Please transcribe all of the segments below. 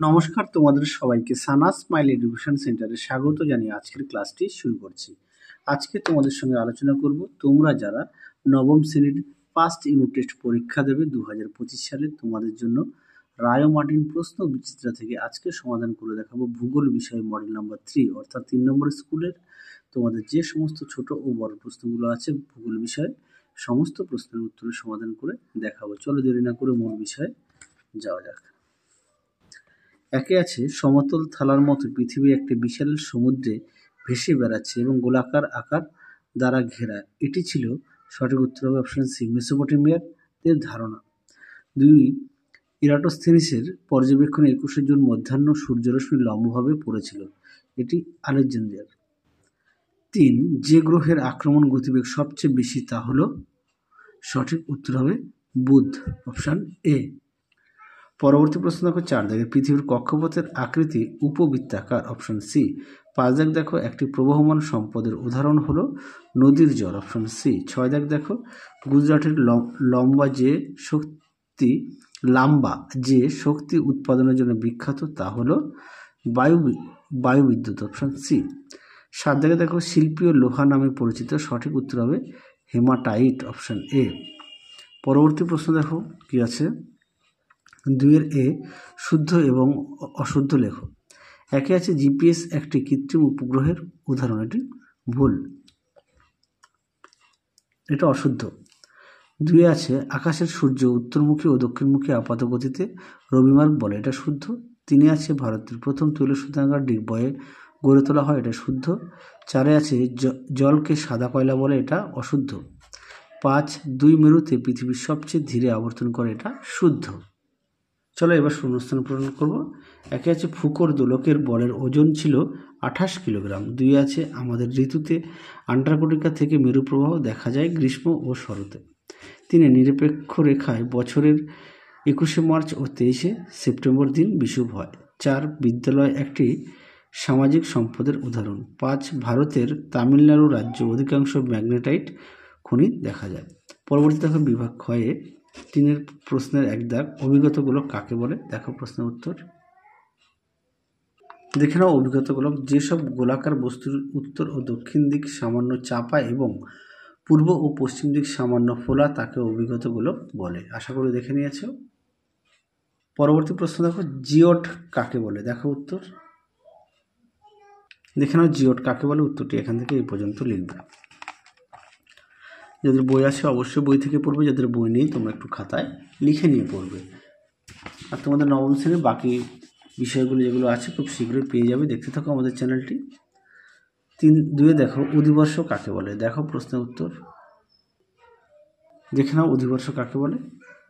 নমস্কার, তোমাদের সবাইকে সানা স্মাইল এডুকেশন সেন্টারে স্বাগত জানিয়ে আজকের ক্লাসটি শুরু করছি। আজকে তোমাদের সঙ্গে আলোচনা করব তোমরা যারা নবম শ্রেণীর ফার্স্ট ইউনিট টেস্ট পরীক্ষা দেবে 2025 সালে তোমাদের জন্য রায় ও মার্টিন প্রশ্ন বিচিত্রা থেকে আজকে সমাধান করে দেখাবো ভূগোল বিষয় মডেল নাম্বার 3 অর্থাৎ 3 নম্বর স্কুলের তোমাদের যে সমস্ত ছোট ও বড় প্রশ্নগুলো আছে ভূগোল বিষয়ে সমস্ত প্রশ্নের উত্তরের সমাধান করে দেখাবো। চলো দেরি না করে মূল বিষয়ে যাওয়া যাক। একে আছে সমতল থালার মতো পৃথিবী একটি বিশাল সমুদ্রে ভেসে বেড়াচ্ছে এবং গোলাকার আকার দ্বারা ঘেরা। এটি ছিল সঠিক উত্তর হবে অপশন সি, মেসোপটেমিয়ার ধারণা। 2, ইরাটোস্থেনিসের পর্যবেক্ষণে 21শে জুন মধ্যাহ্ন সূর্যরশ্মি লম্বভাবে পড়েছিল। এটি আলেকজান্দ্রিয়ার। 3, যে গ্রহের আক্রমণ গতিবেগ সবচেয়ে বেশি তা হলো সঠিক উত্তর হবে বুধ, অপশন এ। পরবর্তী প্রশ্ন দেখো 4 দাগে পৃথিবীর কক্ষপথের আকৃতি উপবৃত্তাকার, অপশন সি। 5 দাগ দেখো একটি প্রবহমান সম্পদের উদাহরণ হলো নদীর জল, অপশন সি। 6 দাগ দেখো গুজরাটের লাম্বা যে শক্তি উৎপাদনের জন্য বিখ্যাত তা হলো বায়ু বিদ্যুৎ, অপশন সি। 7 দাগে দেখো শিল্পীয় লোহা নামে পরিচিত, সঠিক উত্তর হবে হেমাটাইট, অপশন এ। পরবর্তী প্রশ্ন দেখো কি আছে 2 এর এ, শুদ্ধ এবং অশুদ্ধ লেখো। একে আছে জিপিএস একটি কৃত্রিম উপগ্রহের উদাহরণ, এটি ভুল, এটা অশুদ্ধ। 2 আছে আকাশের সূর্য উত্তরমুখী ও দক্ষিণমুখী আপাত গতিতে রবিমার্গ বলে, এটা শুদ্ধ। 3 আছে ভারতের প্রথম তৈল শোধনাগার ডিগবয়ে গড়ে তোলা হয়, এটা শুদ্ধ। 4 আছে জলকে সাদা কয়লা বলে, এটা অশুদ্ধ। 5, 2 মেরুতে পৃথিবীর সবচেয়ে ধীরে আবর্তন করে, এটা শুদ্ধ। চলো এবার শূন্যস্থান পূরণ করব। একে আছে ফুকোর দোলকের বলের ওজন ছিল 28 কিলোগ্রাম। 2 আছে আমাদের ঋতুতে আন্টার্কটিকা থেকে মেরু প্রবাহ দেখা যায় গ্রীষ্ম ও শরতে। 3, নিরপেক্ষ রেখায় বছরের 21শে মার্চ ও 23শে সেপ্টেম্বর দিন বিষুব হয়। 4, বিদ্যালয় একটি সামাজিক সম্পদের উদাহরণ। 5, ভারতের তামিলনাড়ু রাজ্য অধিকাংশ ম্যাগনেটাইট খনি দেখা যায়। পরবর্তী দেখো বিভাগ ক্ষয়ে 3 প্রশ্নের 1 দাগ অভিজ্ঞতাগুলো কাকে বলে, দেখো প্রশ্নের উত্তর। দেখে নাও অভিজ্ঞতাগুলো। যেসব গোলাকার বস্তুর উত্তর ও দক্ষিণ দিক সামান্য চাপা এবং পূর্ব ও পশ্চিম দিক সামান্য ফোলা তাকে অভিজ্ঞতাগুলো বলে। আশা করি দেখে নিয়েছ। পরবর্তী প্রশ্ন দেখো জিওট কাকে বলে, দেখো উত্তর। দেখে নাও জিওট কাকে বলে, উত্তরটি এখান থেকে এই পর্যন্ত লিখবে। যাদের বই আছে অবশ্যই বই থেকে পড়বে, যাদের বই নেই তোমরা একটু খাতায় লিখে নিয়ে পড়বে। আর তোমাদের নবম শ্রেণীর বাকি বিষয়গুলো যেগুলো আছে খুব শীঘ্রই পেয়ে যাবে, দেখতে থাকো আমাদের চ্যানেলটি। 2 দেখো অধিবর্ষ কাকে বলে, দেখো প্রশ্নের উত্তর। দেখে নাও অধিবর্ষ কাকে বলে,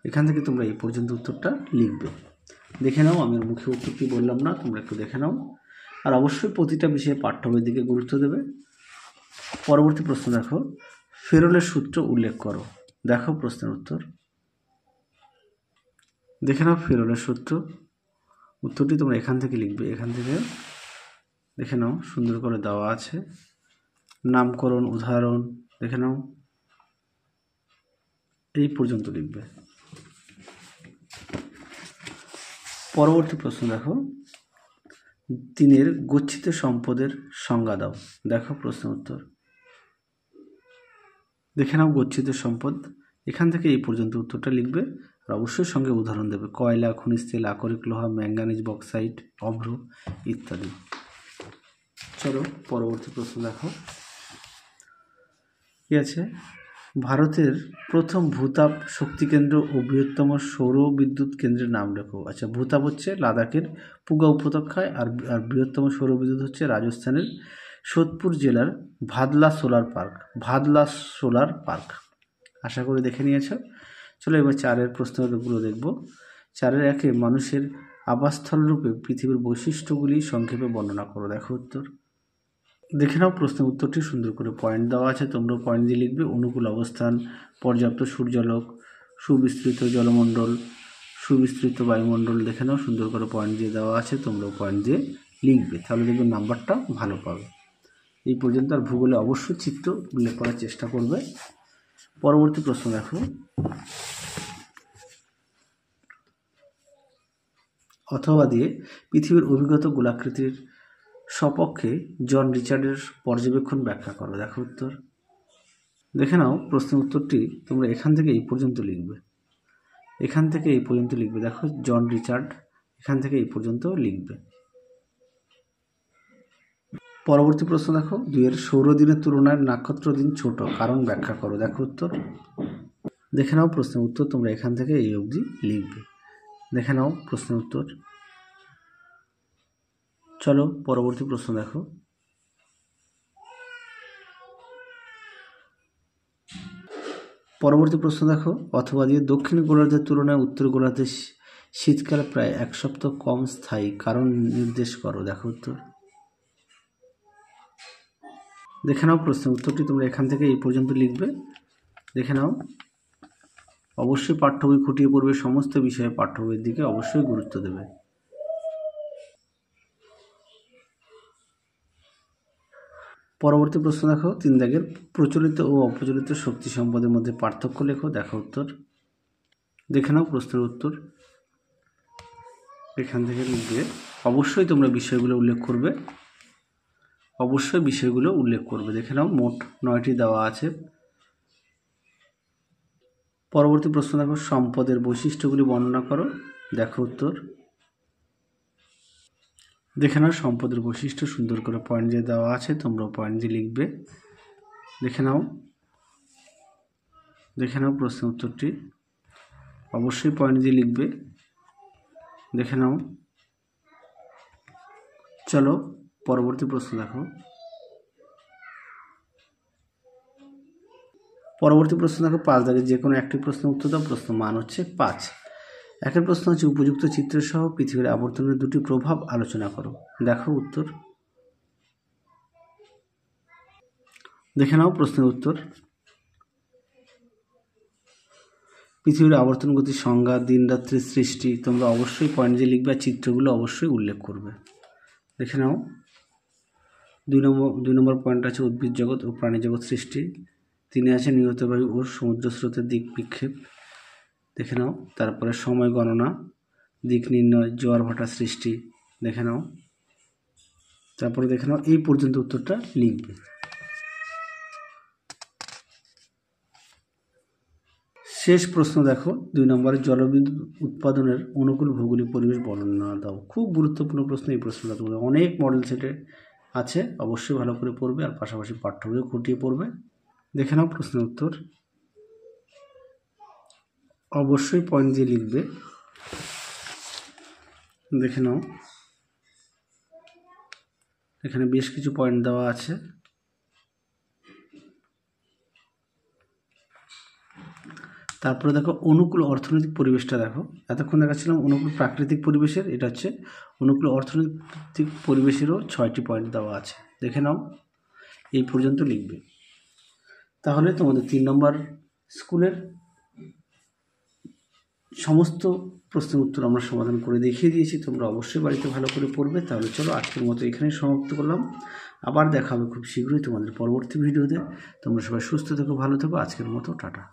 এখান থেকে তোমরা এই পর্যন্ত উত্তরটা লিখবে। দেখে নাও, আমি মুখে উত্তরটি বললাম না, তোমরা একটু দেখে নাও। আর অবশ্যই প্রতিটা বিষয়ে পাঠ্য বইয়ের দিকে গুরুত্ব দেবে। পরবর্তী প্রশ্ন দেখো ফেরলের সূত্র উল্লেখ করো, দেখো প্রশ্নের উত্তর। দেখে নাও ফেরলের সূত্র, উত্তরটি তোমরা এখান থেকে লিখবে। এখান থেকে দেখে নাও সুন্দর করে দেওয়া আছে, নামকরণ উদাহরণ দেখে নাও, এই পর্যন্ত লিখবে। পরবর্তী প্রশ্ন দেখো 3 গচ্ছিত সম্পদের সংজ্ঞা দাও, দেখো প্রশ্নের উত্তর। দেখে নাও গচ্ছিত সম্পদ, এখান থেকে এই পর্যন্ত উত্তরটা লিখবে। আর অবশ্যই সঙ্গে উদাহরণ দেবে, কয়লা, খনিজ তেল, আকরিক লোহা, ম্যাঙ্গানিজ, বক্সাইট, অভ্র ইত্যাদি। চলো পরবর্তী প্রশ্ন দেখো কি আছে ভারতের প্রথম ভূতাপ শক্তি কেন্দ্র ও বৃহত্তম সৌর বিদ্যুৎ কেন্দ্রের নাম লেখো। আচ্ছা, ভূতাপ হচ্ছে লাদাখের পুগা উপত্যকায়, আর বৃহত্তম সৌর বিদ্যুৎ হচ্ছে রাজস্থানের সোদপুর জেলার ভাদলা সোলার পার্ক। আশা করি দেখে নিয়েছ। চলো এবার 4 প্রশ্নগুলো দেখব। 4 1 মানুষের আবাসস্থল রূপে পৃথিবীর বৈশিষ্ট্যগুলি সংক্ষেপে বর্ণনা করো, দেখো উত্তর। দেখে নাও প্রশ্নের উত্তরটি সুন্দর করে পয়েন্ট দেওয়া আছে, তোমরা পয়েন্ট দিয়ে লিখবে। অনুকূল অবস্থান, পর্যাপ্ত সূর্যালোক, সুবিস্তৃত জলমণ্ডল, সুবিস্তৃত বায়ুমণ্ডল। দেখে নাও সুন্দর করে পয়েন্ট দিয়ে দেওয়া আছে, তোমরাও পয়েন্ট দিয়ে লিখবে, তাহলে দেখবে নাম্বারটা ভালো পাবে। এই পর্যন্ত। আর ভূগোলে অবশ্যই চিত্র উল্লেখ করার চেষ্টা করবে। পরবর্তী প্রশ্ন দেখো অথবা দিয়ে পৃথিবীর অভিজ্ঞত গোলাকৃতির সপক্ষে জন রিচার্ডের পর্যবেক্ষণ ব্যাখ্যা করো। দেখো উত্তর। দেখে নাও প্রশ্নের উত্তরটি তোমরা এখান থেকে এই পর্যন্ত লিখবে, এখান থেকে এই পর্যন্ত লিখবে। দেখো জন রিচার্ড, এখান থেকে এই পর্যন্ত লিখবে। পরবর্তী প্রশ্ন দেখো, 2 সৌরদিনের তুলনায় নক্ষত্র দিন ছোট, কারণ ব্যাখ্যা করো। দেখো উত্তর। দেখে নাও প্রশ্নের উত্তর তোমরা এখান থেকে এই অবধি লিখবে। দেখে নাও প্রশ্নের উত্তর। চলো পরবর্তী প্রশ্ন দেখো। পরবর্তী প্রশ্ন দেখো, অথবা দিয়ে দক্ষিণ গোলার্ধের তুলনায় উত্তর গোলার্ধে শীতকাল প্রায় 1 সপ্তাহ কম স্থায়ী, কারণ নির্দেশ করো। দেখো উত্তর। দেখে নাও প্রশ্নের উত্তরটি তোমরা এখান থেকে এই পর্যন্ত লিখবে। দেখে নাও, অবশ্যই পাঠ্য বই খুঁটিয়ে পড়বে, সমস্ত বিষয়ে পাঠ্য বইয়ের দিকে অবশ্যই গুরুত্ব দেবে। পরবর্তী প্রশ্ন দেখো, 3 দাগের প্রচলিত ও অপ্রচলিত শক্তি সম্পদের মধ্যে পার্থক্য লেখো। দেখো উত্তর। দেখে নাও প্রশ্নের উত্তর এখান থেকে লিখবে। অবশ্যই তোমরা বিষয়গুলো উল্লেখ করবে, অবশ্যই বিষয়গুলো উল্লেখ করবে। দেখে নাও মোট 9টি দেওয়া আছে। পরবর্তী প্রশ্ন দেখো, সম্পদের বৈশিষ্ট্যগুলি বর্ণনা করো। দেখো উত্তর। দেখে নাও সম্পদের বৈশিষ্ট্য সুন্দর করে পয়েন্ট দিয়ে দেওয়া আছে, তোমরা পয়েন্ট দিয়ে লিখবে। দেখে নাও, দেখে নাও প্রশ্নের উত্তরটি অবশ্যই পয়েন্ট দিয়ে লিখবে। দেখে নাও। চলো পরবর্তী প্রশ্ন দেখো। পরবর্তী প্রশ্ন দেখো, 5 দাগের যে কোনো একটি প্রশ্নের উত্তর দাও। প্রশ্ন মান হচ্ছে 5। একের প্রশ্ন হচ্ছে উপযুক্ত চিত্র সহ পৃথিবীর আবর্তনের 2টি প্রভাব আলোচনা করো। দেখো উত্তর। দেখে নাও প্রশ্নের উত্তর। পৃথিবীর আবর্তন গতির সংজ্ঞা, দিন রাত্রির সৃষ্টি, তোমরা অবশ্যই পয়েন্ট দিয়ে লিখবে, আর চিত্রগুলো অবশ্যই উল্লেখ করবে। দেখে নাও 2 নম্বর পয়েন্ট আছে উদ্ভিদ জগৎ ও প্রাণী জগৎ সৃষ্টি। 3 আছে নিয়ত বায়ু ও সমুদ্র স্রোতের দিক বিক্ষেপ। দেখে নাও। তারপরে সময় গণনা, দিক নির্ণয়, জোয়ার ভাটা সৃষ্টি। দেখে নাও। তারপরে দেখে নাও এই পর্যন্ত উত্তরটা লিখবে। শেষ প্রশ্ন দেখো, 2 নম্বরের জলবিদ্যুৎ উৎপাদনের অনুকূল ভৌগোলিক পরিবেশ বর্ণনা দাও। খুব গুরুত্বপূর্ণ প্রশ্ন এই প্রশ্নটা, তোমাদের অনেক মডেল সেটে আছে, অবশ্যই ভালো করে পড়বে, আর পাশাপাশি পাঠ্য বইও খুঁটিয়ে পড়বে। দেখে নাও প্রশ্নের উত্তর, অবশ্যই পয়েন্ট দিয়ে লিখবে। দেখে নাও, এখানে বেশ কিছু পয়েন্ট দেওয়া আছে। তারপরে দেখো অনুকূল অর্থনৈতিক পরিবেশটা দেখো। এতক্ষণ দেখাচ্ছিলাম অনুকূল প্রাকৃতিক পরিবেশের, এটা হচ্ছে অনুকূল অর্থনৈতিক পরিবেশেরও 6টি পয়েন্ট দেওয়া আছে। দেখে নাও, এই পর্যন্ত লিখবে। তাহলে তোমাদের 3 নম্বর স্কুলের সমস্ত প্রশ্নের উত্তর আমরা সমাধান করে দেখিয়ে দিয়েছি, তোমরা অবশ্যই বাড়িতে ভালো করে পড়বে। তাহলে চলো আজকের মতো এখানেই সমাপ্ত করলাম, আবার দেখা হবে খুব শীঘ্রই তোমাদের পরবর্তী ভিডিওতে। তোমরা সবাই সুস্থ থেকো, ভালো থেকো। আজকের মতো টাটা।